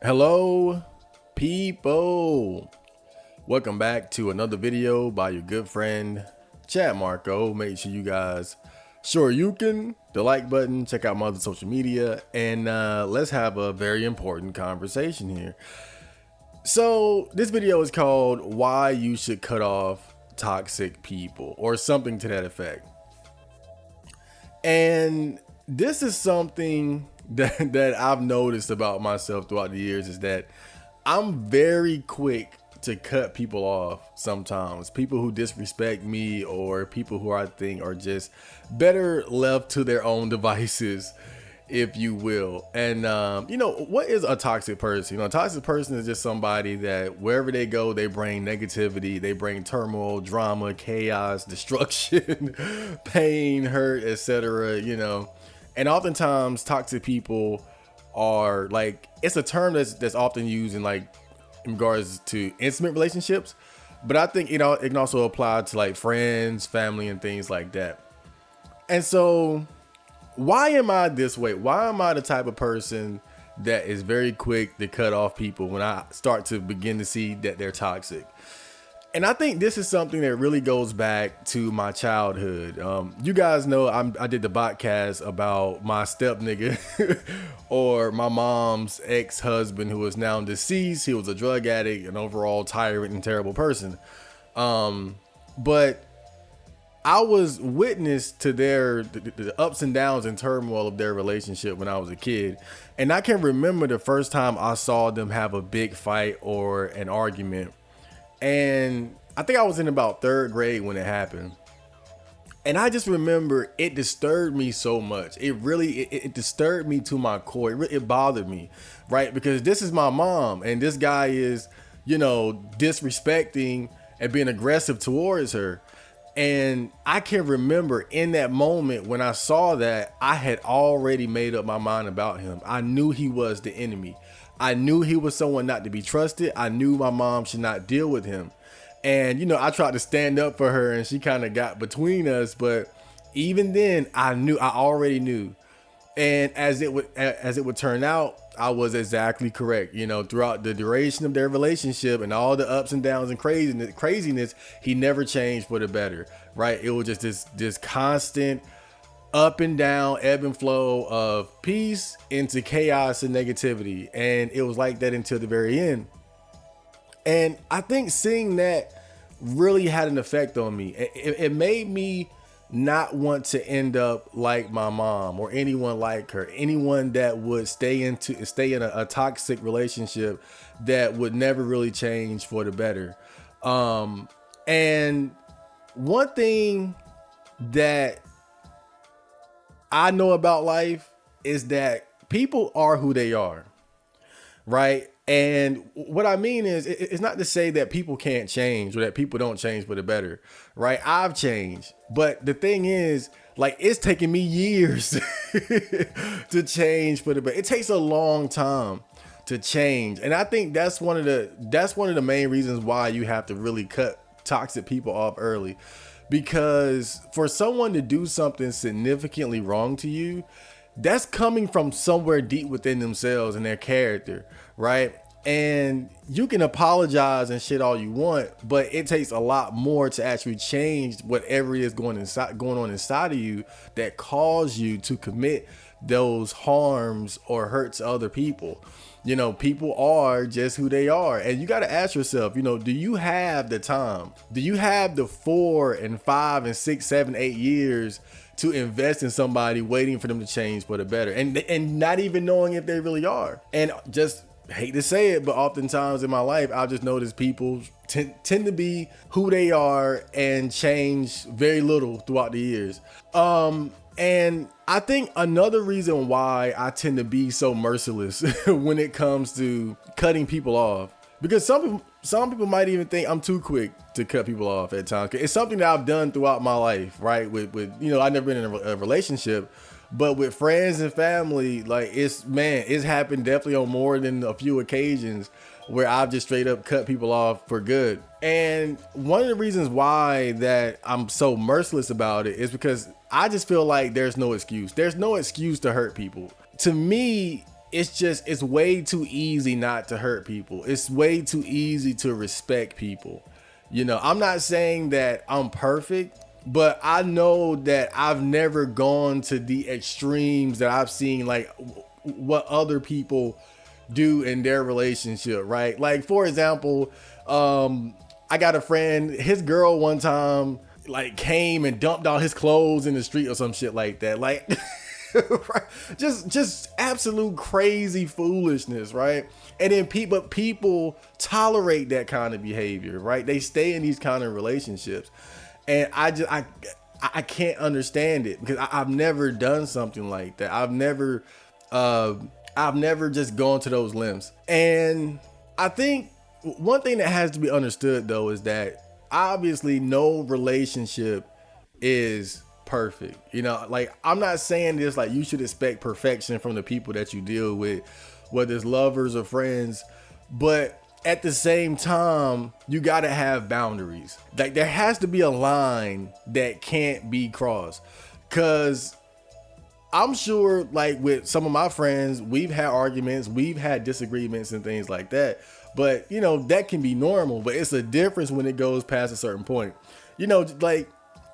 Hello, people. Welcome back to another video by your good friend, Chad Marco. Make sure you guys you can the like button, check out my other social media, and let's have a very important conversation here. So this video is called Why You Should Cut Off Toxic People, or something to that effect. And this is something that I've noticed about myself throughout the years, is that I'm very quick to cut people off sometimes. People who disrespect me, or people who I think are just better left to their own devices, if you will. And what is a toxic person? A toxic person is just somebody that wherever they go, they bring negativity, they bring turmoil, drama, chaos, destruction, pain, hurt, etc. And oftentimes toxic people are like, it's a term that's often used in regards to intimate relationships, but I think it can also apply to like friends, family, and things like that. And so why am I this way? Why am I the type of person that is very quick to cut off people when I start to begin to see that they're toxic? And I think this is something that really goes back to my childhood. You guys know I did the podcast about my step nigga or my mom's ex-husband, who is now deceased. He was a drug addict, an overall tyrant and terrible person. But I was witness to the ups and downs and turmoil of their relationship when I was a kid. And I can remember the first time I saw them have a big fight or an argument. And I think I was in about third grade when it happened. And I just remember it disturbed me so much. It disturbed me to my core. It bothered me, right? Because this is my mom, and this guy is, disrespecting and being aggressive towards her. And I can remember in that moment when I saw that, I had already made up my mind about him. I knew he was the enemy. I knew he was someone not to be trusted. I knew my mom should not deal with him. And, I tried to stand up for her, and she kind of got between us. But even then, I already knew. And as it would turn out, I was exactly correct. Throughout the duration of their relationship and all the ups and downs and craziness, he never changed for the better, right? It was just this constant up and down, ebb and flow of peace into chaos and negativity. And it was like that until the very end. And I think seeing that really had an effect on me. It made me not want to end up like my mom or anyone like her, anyone that would stay in a toxic relationship that would never really change for the better. And one thing that I know about life is that people are who they are, right? And what I mean is, it's not to say that people can't change or that people don't change for the better, right? I've changed. But the thing is, it's taken me years to change for the better. It takes a long time to change. And I think that's one of the main reasons why you have to really cut toxic people off early. Because for someone to do something significantly wrong to you, that's coming from somewhere deep within themselves and their character, right? And you can apologize and shit all you want, but it takes a lot more to actually change whatever is going on inside of you that caused you to commit those harms or hurts to other people. People are just who they are. And you got to ask yourself, do you have the time? Do you have the 4 and 5 and 6, 7, 8 years to invest in somebody, waiting for them to change for the better, and not even knowing if they really are? And just hate to say it, but oftentimes in my life, I've just noticed people tend to be who they are and change very little throughout the years. And I think another reason why I tend to be so merciless when it comes to cutting people off, because some people might even think I'm too quick to cut people off at times. It's something that I've done throughout my life, right? With I've never been in a relationship, but with friends and family, it's happened definitely on more than a few occasions where I've just straight up cut people off for good. And one of the reasons why that I'm so merciless about it is because I just feel like there's no excuse. There's no excuse to hurt people. To me, it's way too easy not to hurt people. It's way too easy to respect people. I'm not saying that I'm perfect, but I know that I've never gone to the extremes that I've seen, like what other people do in their relationship, right? Like, for example, I got a friend, his girl one time like came and dumped all his clothes in the street or some shit like that. Like right? just absolute crazy foolishness, right? And then people tolerate that kind of behavior, right? They stay in these kind of relationships. And I can't understand it because I've never done something like that. I've never just gone to those limbs. And I think one thing that has to be understood though is that obviously no relationship is perfect. Like, I'm not saying this like you should expect perfection from the people that you deal with, whether it's lovers or friends, but at the same time, you got to have boundaries. Like, there has to be a line that can't be crossed. Cause I'm sure, like, with some of my friends, we've had arguments, we've had disagreements and things like that. But, that can be normal, but it's a difference when it goes past a certain point. Like,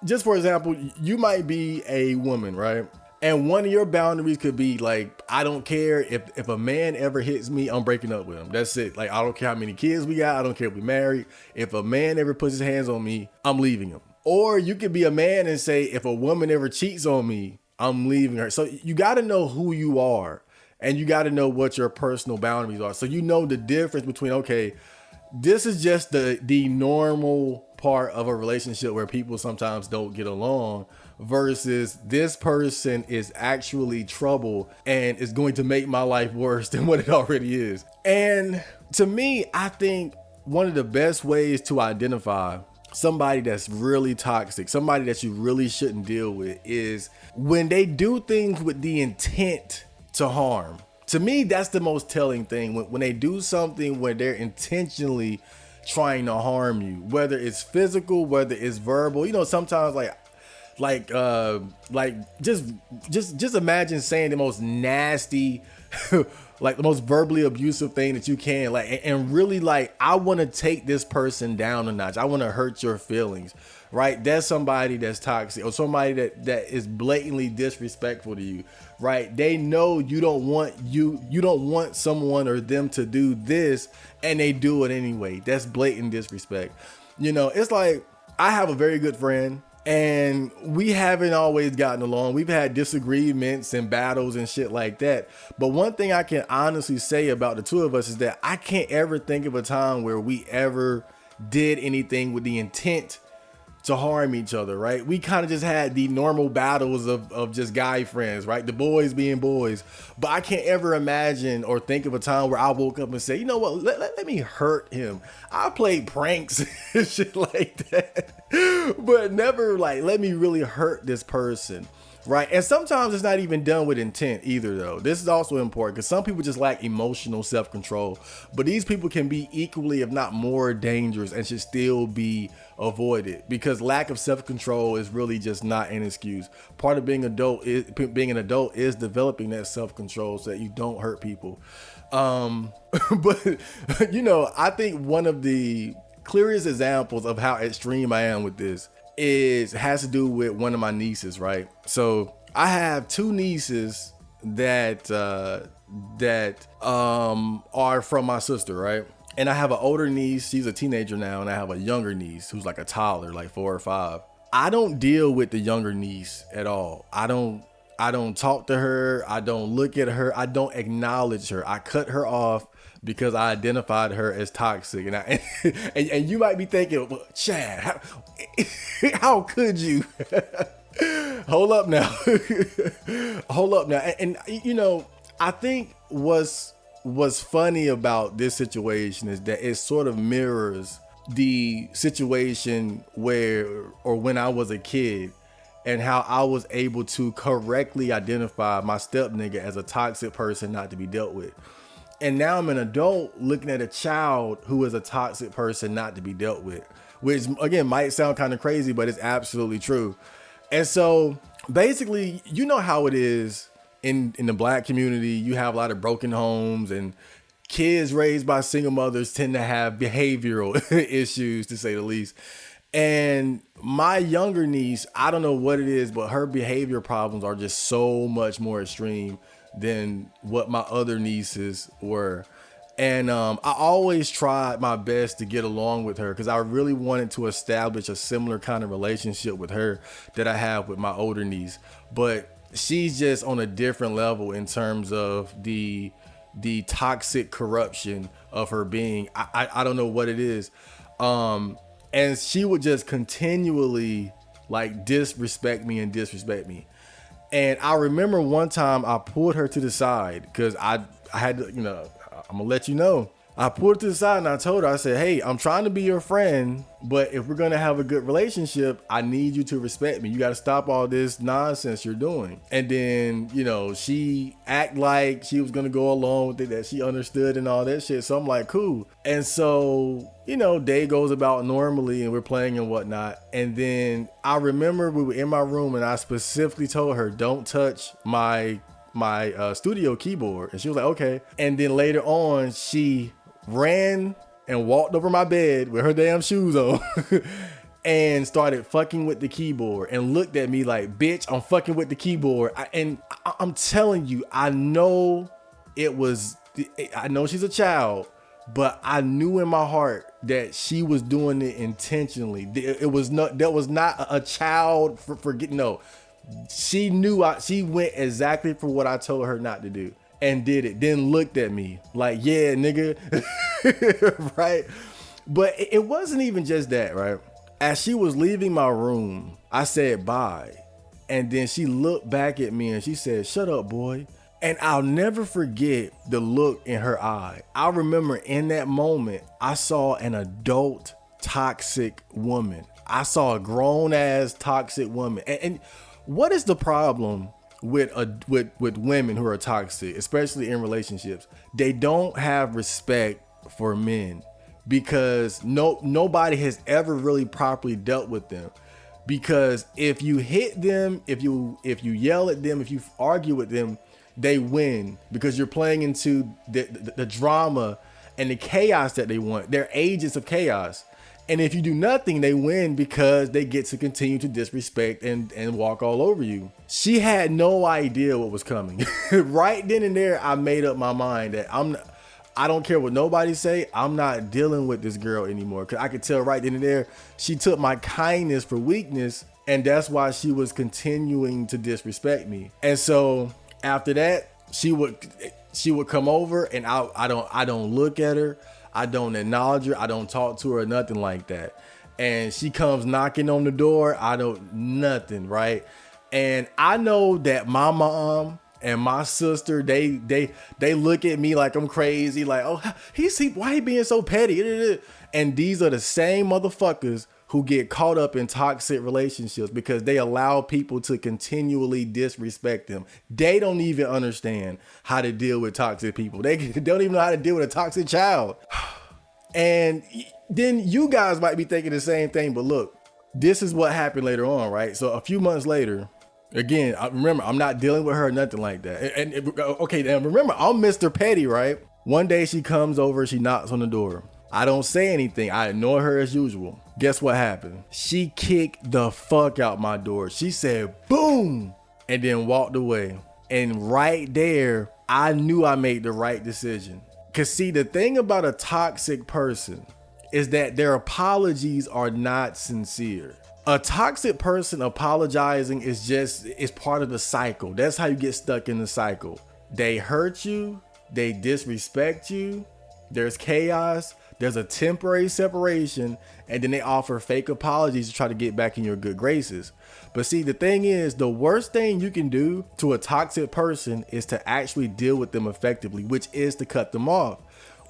just for example, you might be a woman, right? And one of your boundaries could be like, I don't care if a man ever hits me, I'm breaking up with him. That's it. Like, I don't care how many kids we got. I don't care if we married. If a man ever puts his hands on me, I'm leaving him. Or you could be a man and say, if a woman ever cheats on me, I'm leaving her. So you got to know who you are and you got to know what your personal boundaries are. So you know the difference between, okay, this is just the normal part of a relationship where people sometimes don't get along, versus this person is actually trouble and is going to make my life worse than what it already is. And to me, I think one of the best ways to identify somebody that's really toxic, somebody that you really shouldn't deal with, is when they do things with the intent to harm. To me, that's the most telling thing. When they do something where they're intentionally trying to harm you, whether it's physical, whether it's verbal. Sometimes just imagine saying the most nasty like the most verbally abusive thing that you can, like, and really, like, I want to take this person down a notch. I want to hurt your feelings, right? That's somebody that's toxic, or somebody that is blatantly disrespectful to you, right? They know you don't want someone or them to do this, and they do it anyway. That's blatant disrespect. It's like, I have a very good friend, and we haven't always gotten along. We've had disagreements and battles and shit like that. But one thing I can honestly say about the two of us is that I can't ever think of a time where we ever did anything with the intent to harm each other, right? We kind of just had the normal battles of just guy friends, right? The boys being boys. But I can't ever imagine or think of a time where I woke up and say, you know what, let me hurt him. I played pranks and shit like that, but never like, let me really hurt this person, right? And sometimes it's not even done with intent either, though. This is also important because some people just lack emotional self-control, but these people can be equally, if not more, dangerous and should still be avoided, because lack of self-control is really just not an excuse. Part of being an adult is developing that self-control so that you don't hurt people. But I think one of the clearest examples of how extreme I am with this has to do with one of my nieces, right? So I have two nieces that are from my sister, right? And I have an older niece, she's a teenager now, and I have a younger niece who's like a toddler, like 4 or 5. I don't deal with the younger niece at all. I don't talk to her. I don't look at her. I don't acknowledge her. I cut her off because I identified her as toxic. And and you might be thinking, well, Chad, how could you? Hold up now. Hold up now. And I think what's funny about this situation is that it sort of mirrors the situation when I was a kid, and how I was able to correctly identify my step nigga as a toxic person not to be dealt with. And now I'm an adult looking at a child who is a toxic person not to be dealt with, which again might sound kind of crazy, but it's absolutely true. And so basically, you know how it is in the black community, you have a lot of broken homes, and kids raised by single mothers tend to have behavioral issues, to say the least. And my younger niece, I don't know what it is, but her behavior problems are just so much more extreme than what my other nieces were. And I always tried my best to get along with her because I really wanted to establish a similar kind of relationship with her that I have with my older niece. But she's just on a different level in terms of the toxic corruption of her being. I don't know what it is. And she would just continually like disrespect me. And I remember one time I pulled her to the side because I had to, I'm gonna let you know. I pulled her to the side and I told her, I said, hey, I'm trying to be your friend, but if we're gonna have a good relationship, I need you to respect me. You gotta stop all this nonsense you're doing. And then, she act like she was gonna go along with it, that she understood and all that shit. So I'm like, cool. And so, day goes about normally and we're playing and whatnot. And then I remember we were in my room and I specifically told her, don't touch my studio keyboard. And she was like, okay. And then later on, she ran and walked over my bed with her damn shoes on and started fucking with the keyboard and looked at me like, bitch, I'm fucking with the keyboard. I'm telling you, I know she's a child, but I knew in my heart that she was doing it intentionally. That was not a child for getting, no. She knew she went exactly for what I told her not to do and did it. Then looked at me like, yeah, nigga. Right. But it wasn't even just that, right? As she was leaving my room, I said bye. And then she looked back at me and she said, shut up, boy. And I'll never forget the look in her eye. I remember in that moment, I saw an adult toxic woman. I saw a grown ass toxic woman. And what is the problem with women who are toxic, especially in relationships? They don't have respect for men because nobody has ever really properly dealt with them. Because if you hit them, if you yell at them, if you argue with them, they win because you're playing into the drama and the chaos that they want. They're agents of chaos. And if you do nothing, they win because they get to continue to disrespect and walk all over you. She had no idea what was coming. Right then and there, I made up my mind that I don't care what nobody say. I'm not dealing with this girl anymore. Cause I could tell right then and there, she took my kindness for weakness. And that's why she was continuing to disrespect me. And so after that, she would come over and I don't look at her. I don't acknowledge her. I don't talk to her or nothing like that. And she comes knocking on the door. I don't nothing, right? And I know that my mom and my sister, they look at me like I'm crazy, like, oh, why he being so petty? And these are the same motherfuckers who get caught up in toxic relationships because they allow people to continually disrespect them. They don't even understand how to deal with toxic people. They don't even know how to deal with a toxic child. And then you guys might be thinking the same thing, but look, this is what happened later on, right? So a few months later, again, remember, I'm not dealing with her or nothing like that. Okay, then remember, I'm Mr. Petty, right? One day she comes over, she knocks on the door. I don't say anything. I ignore her as usual. Guess what happened? She kicked the fuck out my door. She said, boom, and then walked away. And right there, I knew I made the right decision. Cause see, the thing about a toxic person is that their apologies are not sincere. A toxic person apologizing is part of the cycle. That's how you get stuck in the cycle. They hurt you, they disrespect you, there's chaos, there's a temporary separation, and then they offer fake apologies to try to get back in your good graces. But see, the thing is, the worst thing you can do to a toxic person is to actually deal with them effectively, which is to cut them off.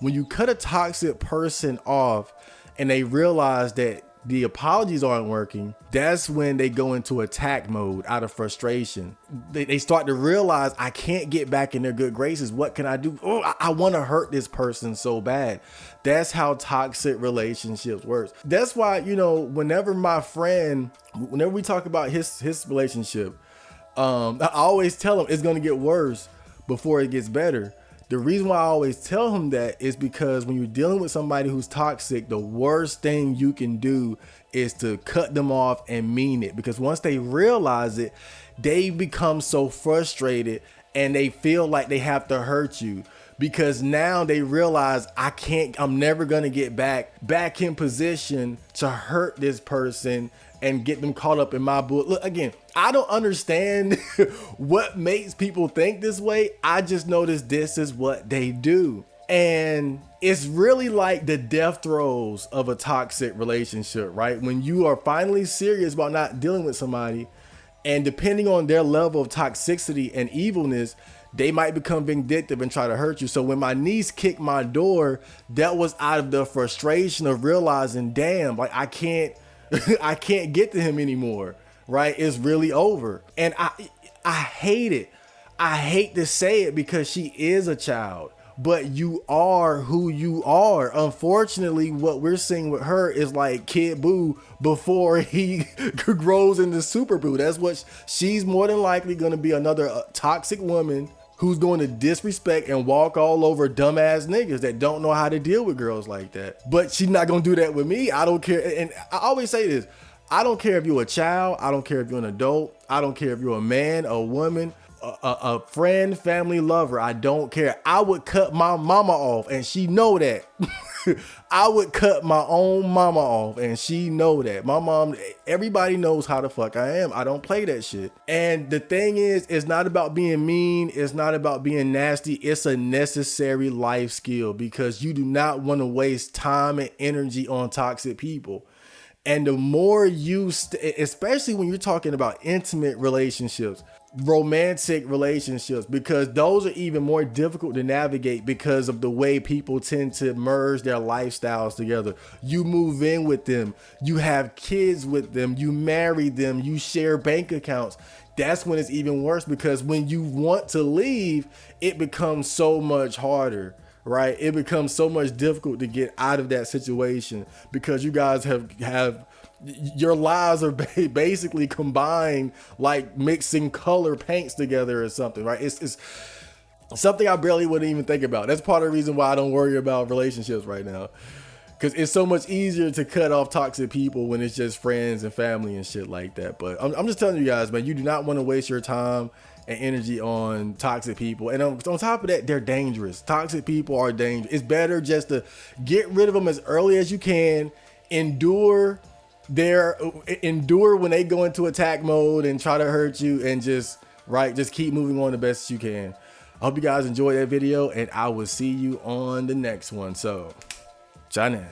When you cut a toxic person off and they realize that the apologies aren't working, that's when they go into attack mode out of frustration. They start to realize, I can't get back in their good graces. What can I do? Oh, I want to hurt this person so bad. That's how toxic relationships works. That's why, whenever we talk about his relationship, I always tell him it's gonna get worse before it gets better. The reason why I always tell him that is because when you're dealing with somebody who's toxic, the worst thing you can do is to cut them off and mean it. Because once they realize it, they become so frustrated and they feel like they have to hurt you. Because now they realize I'm never gonna get back in position to hurt this person and get them caught up in my book. Look, again, I don't understand what makes people think this way. I just notice this is what they do. And it's really like the death throes of a toxic relationship, right? When you are finally serious about not dealing with somebody, and depending on their level of toxicity and evilness, they might become vindictive and try to hurt you. So when my niece kicked my door, that was out of the frustration of realizing, damn, like I can't I can't get to him anymore, right? It's really over. And I hate it. I hate to say it because she is a child, but you are who you are. Unfortunately, what we're seeing with her is like Kid Boo before he grows into Super Boo. That's what she's more than likely going to be, another toxic woman who's going to disrespect and walk all over dumbass niggas that don't know how to deal with girls like that. But she's not going to do that with me. I don't care. And I always say this. I don't care if you're a child. I don't care if you're an adult. I don't care if you're a man, a woman, a friend, family, lover. I don't care. I would cut my mama off and she know that. I would cut my own mama off and she know that. My mom, everybody knows how the fuck I am. I don't play that shit. And the thing is, it's not about being mean. It's not about being nasty. It's a necessary life skill because you do not want to waste time and energy on toxic people. And the more you, especially when you're talking about intimate relationships, romantic relationships, because those are even more difficult to navigate because of the way people tend to merge their lifestyles together. You move in with them, you have kids with them, you marry them, you share bank accounts. That's when it's even worse, because when you want to leave, it becomes so much harder. Right? It becomes so much difficult to get out of that situation because you guys have your lives are basically combined, like mixing color paints together or something, right? It's something I barely wouldn't even think about. That's part of the reason why I don't worry about relationships right now, because it's so much easier to cut off toxic people when it's just friends and family and shit like that. But I'm just telling you guys, man, you do not want to waste your time and energy on toxic people. And on top of that, they're dangerous. Toxic people are dangerous. It's better just to get rid of them as early as you can, endure when they go into attack mode and try to hurt you, and just keep moving on the best you can. I hope you guys enjoyed that video, and I will see you on the next one. So, China.